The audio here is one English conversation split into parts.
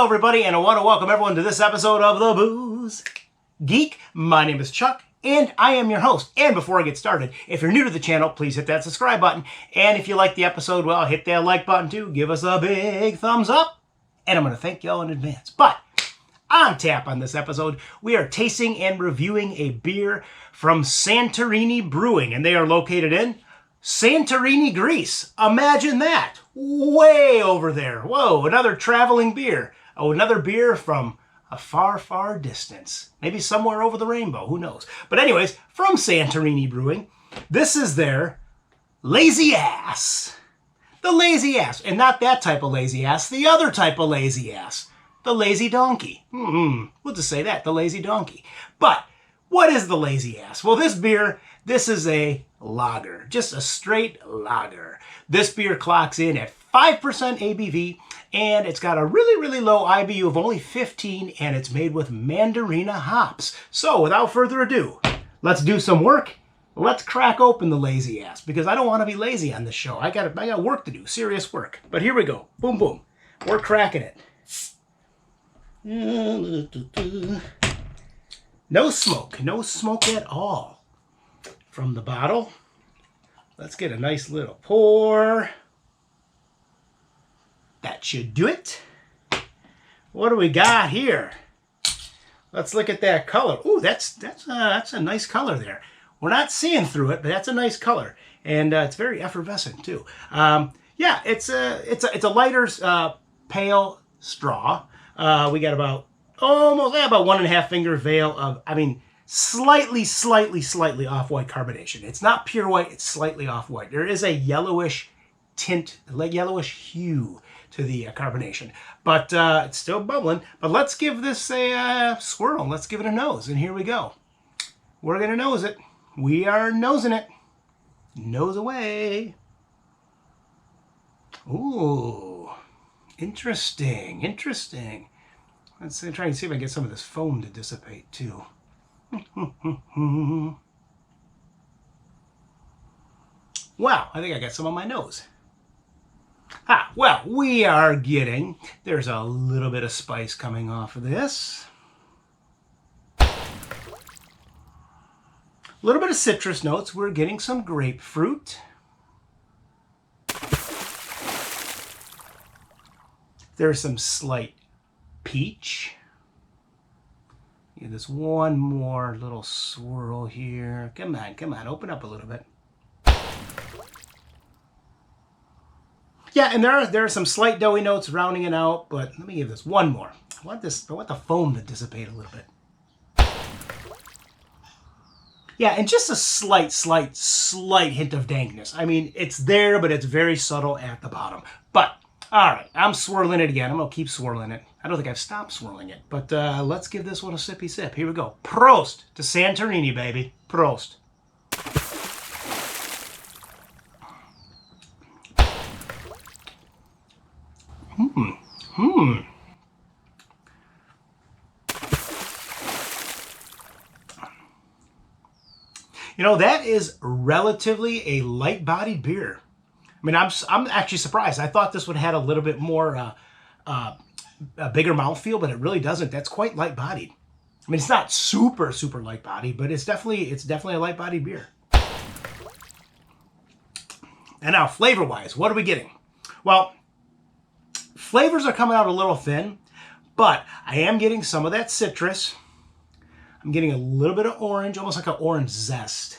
Hello everybody, and I want to welcome everyone to this episode of the Booze Geek. My name is Chuck, and I am your host. And before I get started, if you're new to the channel, please hit that subscribe button. And if you like the episode, well, hit that like button too. Give us a big thumbs up. And I'm going to thank y'all in advance. But on tap on this episode, we are tasting and reviewing a beer from Santorini Brewing, and they are located in Santorini, Greece. Imagine that. Way over there. Whoa, another traveling beer. Oh, another beer from a far, far distance. Maybe somewhere over the rainbow. Who knows? But anyways, from Santorini Brewing, this is their Lazy Ass. The Lazy Ass. And not that type of lazy ass. The other type of lazy ass. The Lazy Donkey. We'll just say that. The Lazy Donkey. But what is the Lazy Ass? Well, this beer, this is a lager. Just a straight lager. This beer clocks in at 5% ABV, and it's got a really, really low IBU of only 15, and it's made with mandarina hops. So, without further ado, let's do some work. Let's crack open the Lazy Ass, because I don't want to be lazy on this show. I got work to do, serious work. But here we go. Boom, boom. We're cracking it. No smoke at all from the bottle. Let's get a nice little pour. That should do it. What do we got here? Let's look at that color. Ooh, that's a nice color there. We're not seeing through it, but that's a nice color, and it's very effervescent too. Yeah, it's a lighter pale straw. We got about 1.5 finger veil of, slightly off-white carbonation. It's not pure white, it's slightly off-white. There is a yellowish tint, like yellowish hue to the carbonation, but it's still bubbling. But let's give this a swirl. Let's give it a nose, and here we go. We're gonna nose it. We are nosing it. Nose away. Ooh, interesting. Let's try and see if I can get some of this foam to dissipate too. Wow, I think I got some on my nose. Well, we are getting, there's a little bit of spice coming off of this. A little bit of citrus notes. We're getting some grapefruit. There's some slight peach. There's one more little swirl here. Come on, open up a little bit. Yeah, and there are some slight doughy notes rounding it out, but let me give this one more. I want the foam to dissipate a little bit. Yeah, and just a slight hint of dankness. It's there, but it's very subtle at the bottom. But all right, I'm swirling it again. I'm going to keep swirling it. I don't think I've stopped swirling it. But let's give this one a sippy sip. Here we go. Prost to Santorini, baby. Prost. That is relatively a light-bodied beer. I'm actually surprised. I thought this would have had a little bit more, a bigger mouthfeel, but it really doesn't. That's quite light-bodied. It's not super light-bodied, but it's definitely a light-bodied beer. And now, flavor-wise, what are we getting? Well, flavors are coming out a little thin, but I am getting some of that citrus. I'm getting a little bit of orange, almost like an orange zest.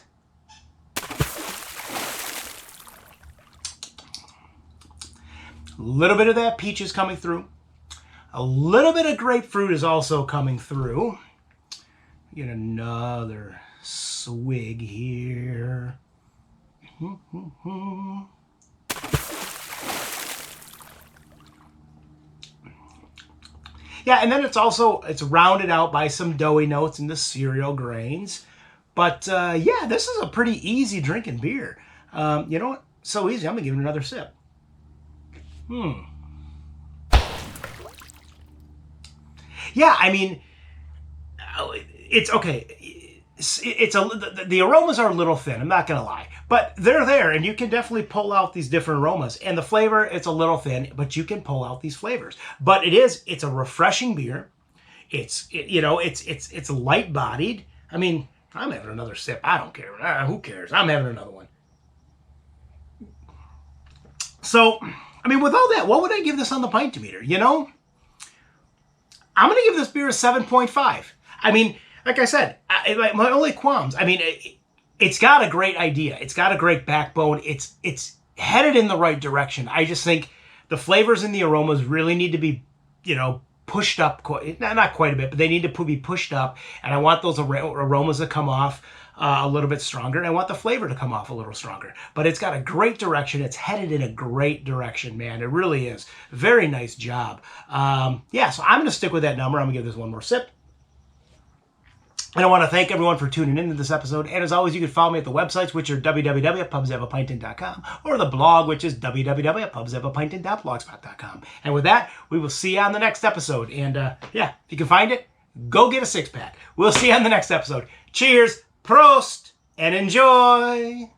A little bit of that peach is coming through. A little bit of grapefruit is also coming through. Get another swig here. Yeah, and then it's rounded out by some doughy notes in the cereal grains. But yeah, this is a pretty easy drinking beer. You know what? So easy, I'm gonna give it another sip. Yeah, it's okay. the aromas are a little thin, I'm not gonna lie, but they're there, and you can definitely pull out these different aromas. And the flavor, it's a little thin, but you can pull out these flavors. But it's a refreshing beer. It's light bodied. I mean, I'm having another sip. I don't care. Who cares? I'm having another one. So, I mean, with all that, what would I give this on the pint meter? You know, I'm going to give this beer a 7.5. I mean, like I said, my only qualms, I mean, it's got a great idea. It's got a great backbone. It's headed in the right direction. I just think the flavors and the aromas really need to be, pushed up, not quite a bit, but they need to be pushed up. And I want those aromas to come off a little bit stronger, and I want the flavor to come off a little stronger. But it's got a great direction. It's headed in a great direction, man. It really is. Very nice job. Yeah, so I'm going to stick with that number. I'm going to give this one more sip. And I want to thank everyone for tuning into this episode. And as always, you can follow me at the websites, which are www.pubshavapintin.com, or the blog, which is www.pubshavapintin.blogspot.com. And with that, we will see you on the next episode. And yeah, if you can find it, go get a 6-pack. We'll see you on the next episode. Cheers, Prost, and enjoy.